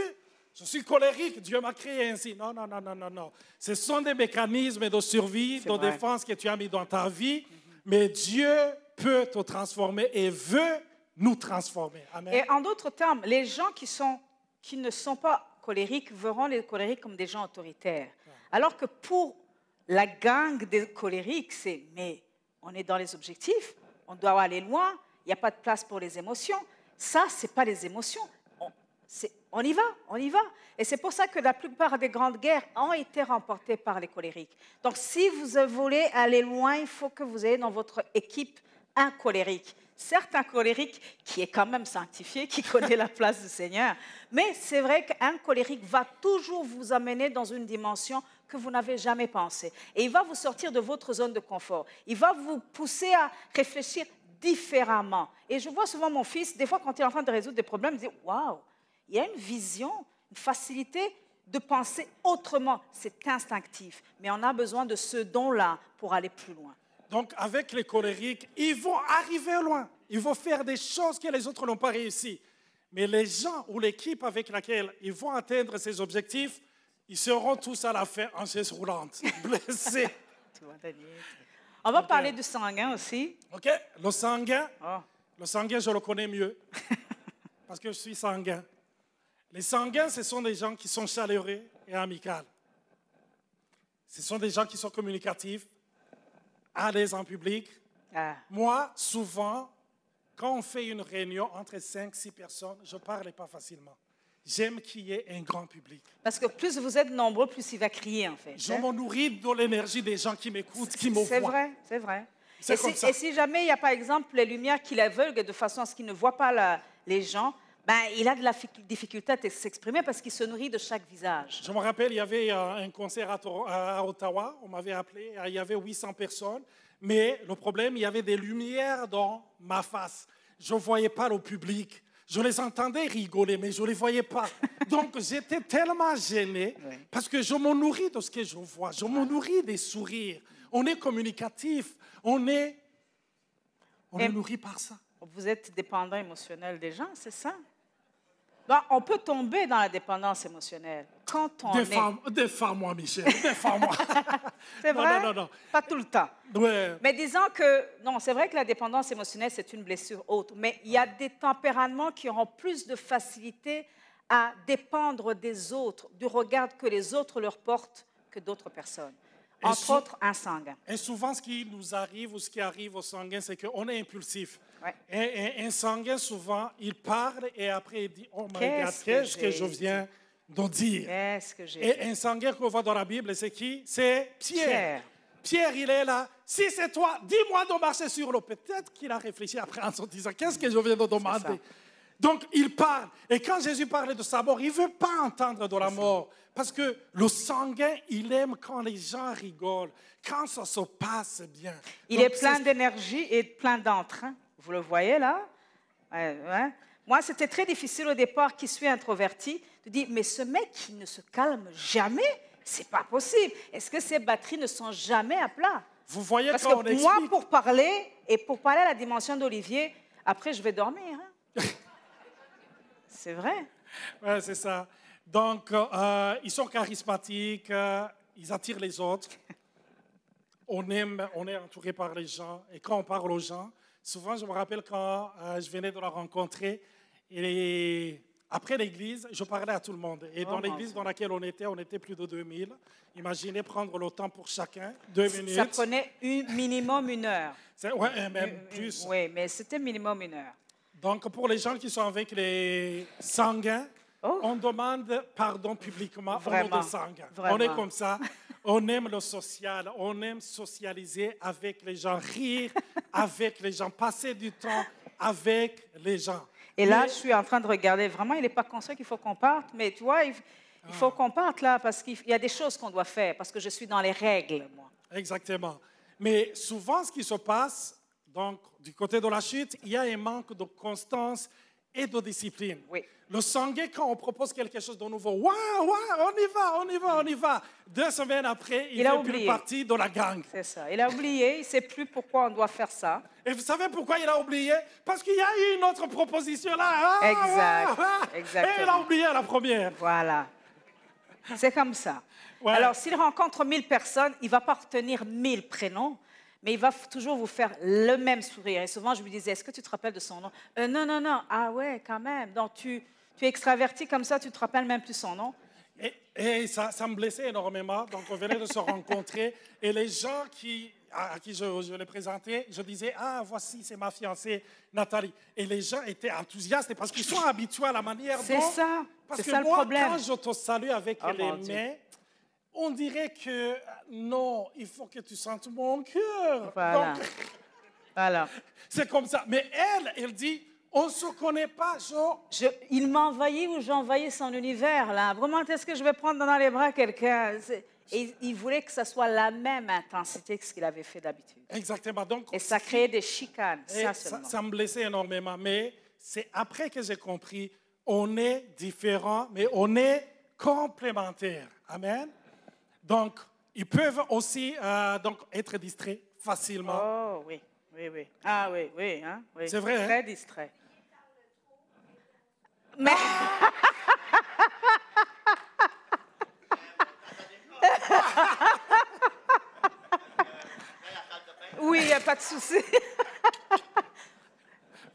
Je suis colérique, Dieu m'a créé ainsi. Non, non, non, non, non, non. Ce sont des mécanismes de survie, de vrai. défense que tu as mis dans ta vie, mais Dieu peut te transformer et veut nous transformer. Amen. Et en d'autres termes, les gens qui ne sont pas colériques verront les colériques comme des gens autoritaires. Alors que pour la gang des colériques, c'est mais on est dans les objectifs, on doit aller loin, il n'y a pas de place pour les émotions. Ça, ce n'est pas les émotions. On y va, on y va. Et c'est pour ça que la plupart des grandes guerres ont été remportées par les colériques. Donc, si vous voulez aller loin, il faut que vous ayez dans votre équipe un colérique. Certes, un colérique qui est quand même sanctifié, qui connaît la place du Seigneur. Mais c'est vrai qu'un colérique va toujours vous amener dans une dimension que vous n'avez jamais pensée. Et il va vous sortir de votre zone de confort. Il va vous pousser à réfléchir différemment. Et je vois souvent mon fils, des fois, quand il est en train de résoudre des problèmes, il dit « Waouh, il y a une vision, une facilité de penser autrement. » C'est instinctif. Mais on a besoin de ce don-là pour aller plus loin. Donc, avec les colériques, ils vont arriver loin. Ils vont faire des choses que les autres n'ont pas réussi. Mais les gens ou l'équipe avec laquelle ils vont atteindre ces objectifs, ils seront tous à la fin en chaise roulante, blessés. Tu vois, Daniel. On va parler du sanguin aussi. OK? Le sanguin, Oh. le sanguin, je le connais mieux parce que je suis sanguin. Les sanguins, ce sont des gens qui sont chaleureux et amicaux. Ce sont des gens qui sont communicatifs, à l'aise en public. Ah. Moi, souvent, quand on fait une réunion entre 5-6 personnes, je ne parle pas facilement. J'aime qu'il y ait un grand public. Parce que plus vous êtes nombreux, plus il va crier, en fait. Je me nourris de l'énergie des gens qui m'écoutent, qui me voient. C'est vrai, c'est vrai. C'est comme ça. Et si jamais il y a, par exemple, les lumières qui l'aveuglent de façon à ce qu'il ne voit pas les gens, ben, il a de la difficulté à s'exprimer parce qu'il se nourrit de chaque visage. Je me rappelle, il y avait un concert à Ottawa, on m'avait appelé, il y avait 800 personnes, mais le problème, il y avait des lumières dans ma face. Je ne voyais pas le public. Je les entendais rigoler, mais je ne les voyais pas. Donc, j'étais tellement gêné parce que je me nourris de ce que je vois. Je me nourris des sourires. On est communicatif. On est nourri par ça. Vous êtes dépendant émotionnel des gens, c'est ça? Ben, on peut tomber dans la dépendance émotionnelle quand on est... Défends-moi, Michel, défends-moi. C'est vrai? Non. Pas tout le temps. Ouais. Mais disons que, non, c'est vrai que la dépendance émotionnelle, c'est une blessure haute, mais il y a des tempéraments qui auront plus de facilité à dépendre des autres, du regard que les autres leur portent que d'autres personnes. Entre autres, un sanguin. Et souvent, ce qui nous arrive ou ce qui arrive au sanguin, c'est qu'on est impulsif. Ouais. Et un sanguin, souvent, il parle et après il dit, oh my God, qu'est-ce que je viens de dire? Qu'est-ce que j'ai Et un sanguin qu'on voit dans la Bible, c'est qui? C'est Pierre. Pierre, il est là. Si c'est toi, dis-moi de marcher sur l'eau. Peut-être qu'il a réfléchi après en se disant, qu'est-ce que je viens de demander? Donc, il parle. Et quand Jésus parlait de sa mort, il ne veut pas entendre de la mort. Parce que le sanguin, il aime quand les gens rigolent, quand ça se passe bien. Il est plein d'énergie et plein d'entrain. Vous le voyez là? Ouais. Moi, c'était très difficile au départ, qui suis introverti, de dire, mais ce mec, il ne se calme jamais. C'est pas possible. Est-ce que ses batteries ne sont jamais à plat? Vous voyez parce quand que on explique... moi, pour parler à la dimension d'Olivier, après, je vais dormir. Hein? C'est vrai. Ouais, c'est ça. Donc, ils sont charismatiques, ils attirent les autres. On est entouré par les gens. Et quand on parle aux gens, souvent, je me rappelle quand je venais de la rencontrer, et après l'église, je parlais à tout le monde. Et dans l'église dans laquelle on était plus de 2000. Imaginez prendre le temps pour chacun, 2 minutes. Ça prenait minimum 1 heure. Oui, même plus. Oui, mais c'était minimum 1 heure. Donc, pour les gens qui sont avec les sanguins, on demande pardon publiquement au nom des sanguins. On est comme ça. On aime le social. On aime socialiser avec les gens, rire avec les gens, passer du temps avec les gens. Et là, je suis en train de regarder. Vraiment, il n'est pas conscient qu'il faut qu'on parte. Mais tu vois, il faut qu'on parte là parce qu'il y a des choses qu'on doit faire, parce que je suis dans les règles, moi. Exactement. Mais souvent, ce qui se passe, donc, du côté de la chute, il y a un manque de constance et de discipline. Oui. Le sanguin, quand on propose quelque chose de nouveau, on y va. 2 semaines après, il fait plus partie de la gang. C'est ça. Il a oublié, il ne sait plus pourquoi on doit faire ça. Et vous savez pourquoi il a oublié? Parce qu'il y a eu une autre proposition là. Exactement. Et il a oublié la première. Voilà. C'est comme ça. Ouais. Alors, s'il rencontre 1000 personnes, il ne va pas retenir 1000 prénoms, mais il va toujours vous faire le même sourire. Et souvent, je lui disais, est-ce que tu te rappelles de son nom? Non. Ah ouais, quand même. Donc, tu es extraverti comme ça, tu ne te rappelles même plus son nom? Et ça me blessait énormément. Donc, on venait de se rencontrer. Et les gens à qui je les présentais, je disais, ah, voici, c'est ma fiancée, Nathalie. Et les gens étaient enthousiastes parce qu'ils sont habitués à la manière dont... C'est ça. Parce que ça, moi, le problème. Quand je te salue avec les mains, on dirait que non, il faut que tu sentes mon cœur. Voilà. Donc, voilà. C'est comme ça. Mais elle dit, on ne se connaît pas, il m'a envahi ou j'ai envahi son univers, là. Vraiment, est-ce que je vais prendre dans les bras quelqu'un? Et il voulait que ça soit la même intensité que ce qu'il avait fait d'habitude. Exactement. Donc, et ça créait des chicanes, ça me blessait énormément. Mais c'est après que j'ai compris, on est différents, mais on est complémentaires. Amen. Donc, ils peuvent aussi être distraits facilement. Oh, oui. Ah, oui. Hein? Oui. C'est vrai, très distrait. Mais... oui, il n'y a pas de souci.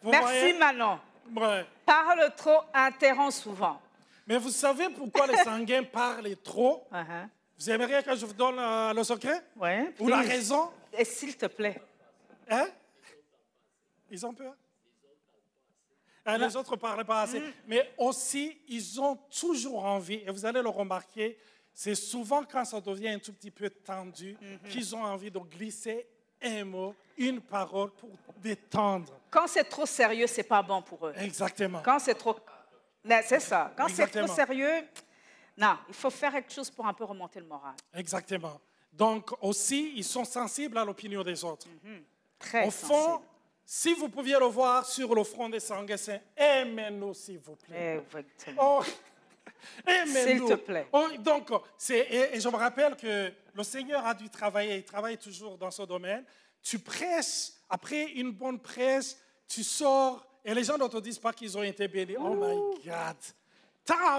Merci, Manon. Ouais. Parle trop, interrompt souvent. Mais vous savez pourquoi les sanguins parlent trop? Vous aimeriez que je vous donne le secret? Oui. Ou la raison? Et s'il te plaît. Hein? Ils ont peur? Les autres ne parlent pas assez. Mais aussi, ils ont toujours envie, et vous allez le remarquer, c'est souvent quand ça devient un tout petit peu tendu qu'ils ont envie de glisser un mot, une parole pour détendre. Quand c'est trop sérieux, ce n'est pas bon pour eux. Exactement. Quand c'est trop... C'est ça. Quand c'est trop sérieux, non, il faut faire quelque chose pour un peu remonter le moral. Exactement. Donc aussi, ils sont sensibles à l'opinion des autres. Très sensibles. Au fond, si vous pouviez le voir sur le front des sanguins, c'est « Aimez-nous, s'il vous plaît. » Exactement. S'il te plaît. Donc, et je me rappelle que le Seigneur a dû travailler, il travaille toujours dans ce domaine. Tu prêches, après une bonne prêche, tu sors, et les gens ne te disent pas qu'ils ont été bénis. Oh my God! T'as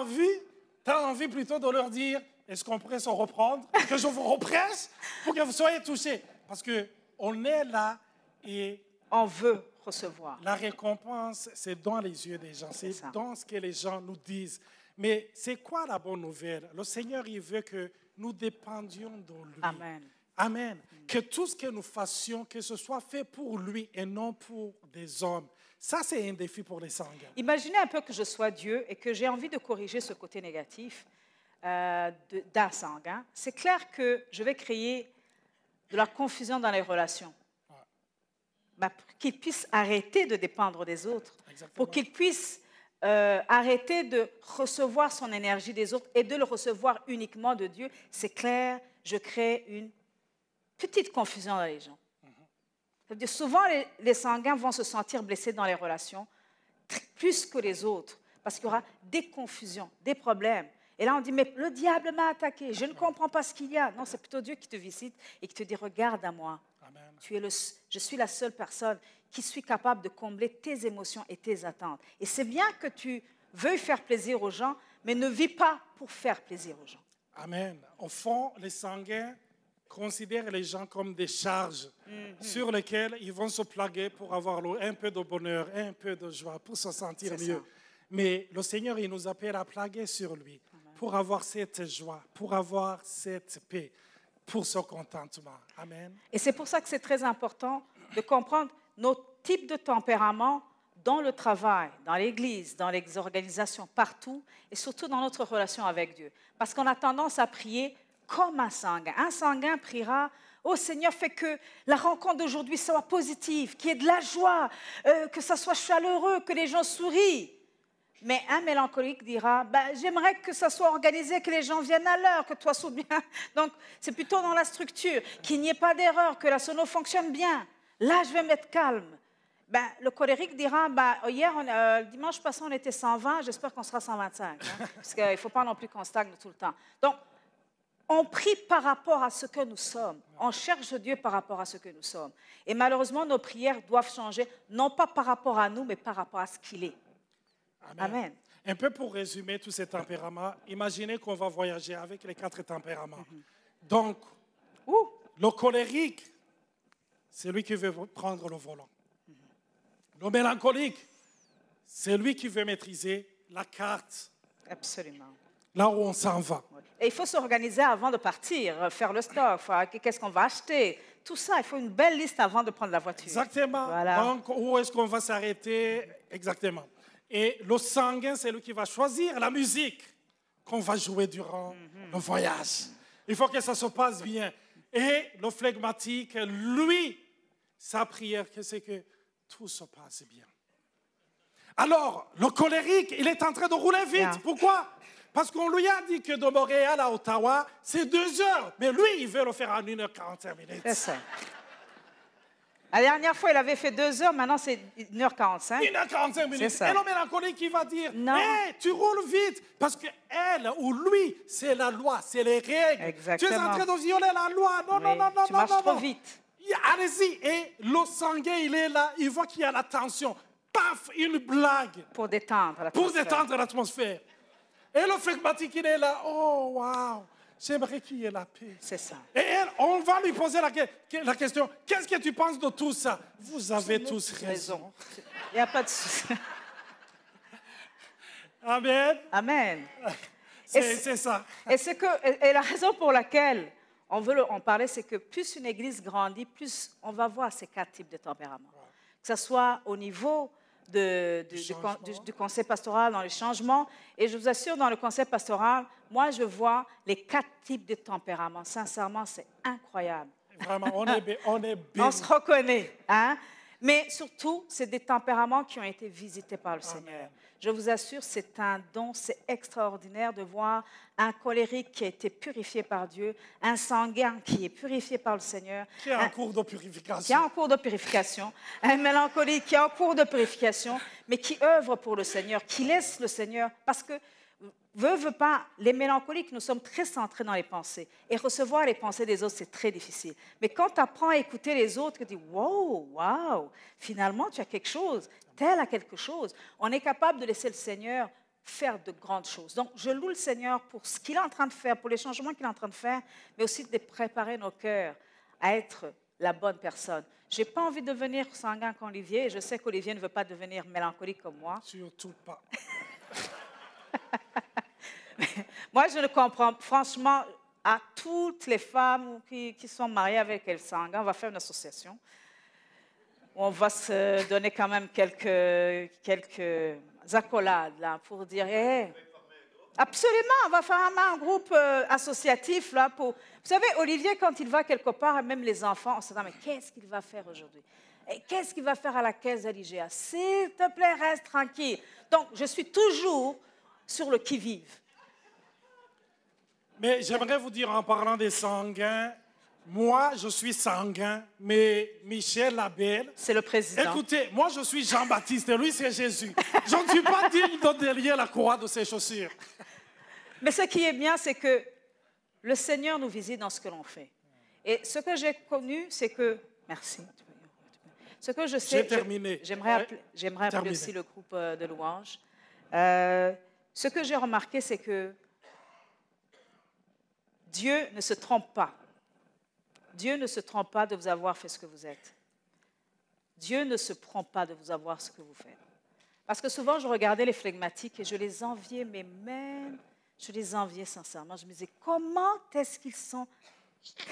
envie plutôt de leur dire, est-ce qu'on pourrait se reprendre, que je vous represse pour que vous soyez touchés? Parce qu'on est là et... on veut recevoir. La récompense, c'est dans les yeux des gens, c'est dans ce que les gens nous disent. Mais c'est quoi la bonne nouvelle? Le Seigneur, il veut que nous dépendions de lui. Amen. Amen. Que tout ce que nous fassions, que ce soit fait pour lui et non pour des hommes. Ça, c'est un défi pour les sanguins. Imaginez un peu que je sois Dieu et que j'ai envie de corriger ce côté négatif d'un sanguin. C'est clair que je vais créer de la confusion dans les relations. Pour qu'il puisse arrêter de dépendre des autres, pour qu'il puisse arrêter de recevoir son énergie des autres et de le recevoir uniquement de Dieu. C'est clair, je crée une petite confusion dans les gens. C'est-à-dire, souvent, les sanguins vont se sentir blessés dans les relations plus que les autres, parce qu'il y aura des confusions, des problèmes. Et là, on dit, mais le diable m'a attaqué, je ne comprends pas ce qu'il y a. Non, c'est plutôt Dieu qui te visite et qui te dit, regarde à moi. Amen. Je suis la seule personne qui suis capable de combler tes émotions et tes attentes. Et c'est bien que tu veuilles faire plaisir aux gens, mais ne vis pas pour faire plaisir aux gens. Amen. Au fond, les sanguins considèrent les gens comme des charges sur lesquelles ils vont se plaguer pour avoir un peu de bonheur, un peu de joie, pour se sentir mieux. Ça. Mais le Seigneur, il nous appelle à plaguer sur lui. Amen. Pour avoir cette joie, pour avoir cette paix, pour ce contentement. Amen. Et c'est pour ça que c'est très important de comprendre nos types de tempéraments dans le travail, dans l'Église, dans les organisations, partout, et surtout dans notre relation avec Dieu. Parce qu'on a tendance à prier comme un sanguin. Un sanguin priera, « Oh Seigneur, fais que la rencontre d'aujourd'hui soit positive, qu'il y ait de la joie, que ça soit chaleureux, que les gens sourient. » Mais un mélancolique dira, j'aimerais que ça soit organisé, que les gens viennent à l'heure, que toi sois bien. Donc, c'est plutôt dans la structure, qu'il n'y ait pas d'erreur, que la sono fonctionne bien. Là, je vais m'être calme. Le colérique dira, hier, dimanche passé, on était 120, j'espère qu'on sera 125. Parce qu'il ne faut pas non plus qu'on stagne tout le temps. Donc, on prie par rapport à ce que nous sommes. On cherche Dieu par rapport à ce que nous sommes. Et malheureusement, nos prières doivent changer, non pas par rapport à nous, mais par rapport à ce qu'il est. Amen. Amen. Un peu pour résumer tous ces tempéraments, imaginez qu'on va voyager avec les 4 tempéraments. Donc, le colérique, c'est lui qui veut prendre le volant. Le mélancolique, c'est lui qui veut maîtriser la carte. Absolument. Là où on s'en va. Et il faut s'organiser avant de partir, faire le stock, qu'est-ce qu'on va acheter. Tout ça, il faut une belle liste avant de prendre la voiture. Exactement. Voilà. Donc, où est-ce qu'on va s'arrêter? Exactement. Et le sanguin, c'est lui qui va choisir la musique qu'on va jouer durant le voyage. Il faut que ça se passe bien. Et le flegmatique, lui, sa prière, c'est que tout se passe bien. Alors, le colérique, il est en train de rouler vite. Yeah. Pourquoi? Parce qu'on lui a dit que de Montréal à Ottawa, c'est 2 heures. Mais lui, il veut le faire en 1h45 minutes. C'est ça. La dernière fois, il avait fait 2 heures, maintenant c'est 1h45. 1h45 minutes. Ça. Et le mélancolique qui va dire, non. Hey, tu roules vite, parce qu'elle ou lui, c'est la loi, c'est les règles. Exactement. Tu es en train de violer la loi. Non, oui. non. Tu marches trop vite. Allez-y. Et le sanguin, il est là, il voit qu'il y a la tension. Paf, une blague. Pour détendre l'atmosphère. Pour détendre l'atmosphère. Et le flegmatique, il est là, oh, waouh. J'aimerais qu'il y ait la paix. C'est ça. Et elle, on va lui poser la question, qu'est-ce que tu penses de tout ça? Vous avez tous raison. Il n'y a pas de souci. Amen. Amen. C'est ça. Et la raison pour laquelle on veut en parler, c'est que plus une église grandit, plus on va voir ces 4 types de tempéraments. Ouais. Que ce soit au niveau du conseil pastoral, dans les changements. Et je vous assure, dans le conseil pastoral, moi, je vois les 4 types de tempéraments. Sincèrement, c'est incroyable. Vraiment, on est bien. On se reconnaît. Hein? Mais surtout, c'est des tempéraments qui ont été visités par le Seigneur. Je vous assure, c'est un don, c'est extraordinaire de voir un colérique qui a été purifié par Dieu, un sanguin qui est purifié par le Seigneur. Qui est en cours de purification. Qui est en cours de purification. Un mélancolique qui est en cours de purification, mais qui œuvre pour le Seigneur, qui laisse le Seigneur, parce que veut pas, les mélancoliques, nous sommes très centrés dans les pensées. Et recevoir les pensées des autres, c'est très difficile. Mais quand tu apprends à écouter les autres, tu dis, wow, finalement, tu as quelque chose, tel a quelque chose. On est capable de laisser le Seigneur faire de grandes choses. Donc, je loue le Seigneur pour ce qu'il est en train de faire, pour les changements qu'il est en train de faire, mais aussi de préparer nos cœurs à être la bonne personne. Je n'ai pas envie de devenir sanguin qu'Olivier, et je sais qu'Olivier ne veut pas devenir mélancolique comme moi. Surtout pas. Moi, je ne comprends, franchement, à toutes les femmes qui sont mariées avec El Sanguin, on va faire une association où on va se donner quand même quelques accolades là, pour dire, hey, Absolument, on va faire un groupe associatif là pour... Vous savez, Olivier, quand il va quelque part, et même les enfants, on se dit, mais qu'est-ce qu'il va faire aujourd'hui? Et qu'est-ce qu'il va faire à la caisse de l'IGA? S'il te plaît, reste tranquille. Donc, je suis toujours sur le qui-vive. Mais j'aimerais vous dire, en parlant des sanguins, moi, je suis sanguin, mais Michel Labelle... C'est le président. Écoutez, moi, je suis Jean-Baptiste, et lui, c'est Jésus. Je ne suis pas digne de délier la croix de ses chaussures. Mais ce qui est bien, c'est que le Seigneur nous visite dans ce que l'on fait. Et ce que j'ai connu, c'est que... Merci. Ce que je sais... J'aimerais appeler aussi le groupe de louanges. Ce que j'ai remarqué, c'est que Dieu ne se trompe pas. Dieu ne se trompe pas de vous avoir fait ce que vous êtes. Dieu ne se prend pas de vous avoir ce que vous faites. Parce que souvent, je regardais les flegmatiques et je les enviais, mais même, je les enviais sincèrement. Je me disais, comment est-ce qu'ils sont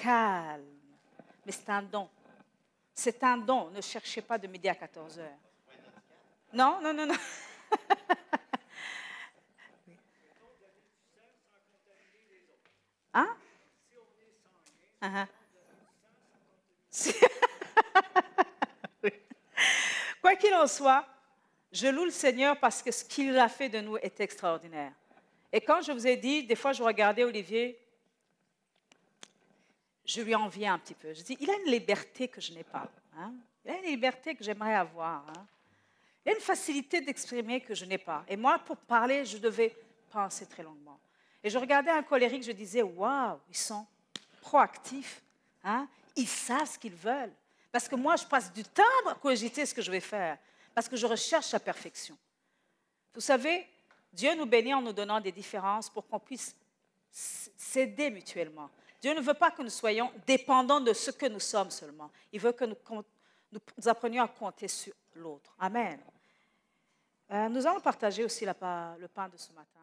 calmes? Mais c'est un don. C'est un don. Ne cherchez pas de midi à 14 heures. Non, non, non, non. Hein? Quoi qu'il en soit, je loue le Seigneur parce que ce qu'il a fait de nous est extraordinaire. Et quand je vous ai dit, des fois je regardais Olivier, je lui enviais un petit peu. Je dis, il a une liberté que je n'ai pas. Hein? Il a une liberté que j'aimerais avoir. Hein? Il a une facilité d'exprimer que je n'ai pas. Et moi, pour parler, je devais penser très longuement. Et je regardais un colérique, je disais, waouh, ils sont proactifs. Hein? Ils savent ce qu'ils veulent. Parce que moi, je passe du temps à cogiter ce que je vais faire. Parce que je recherche la perfection. Vous savez, Dieu nous bénit en nous donnant des différences pour qu'on puisse s'aider mutuellement. Dieu ne veut pas que nous soyons dépendants de ce que nous sommes seulement. Il veut que nous apprenions à compter sur l'autre. Amen. Nous allons partager aussi le pain de ce matin.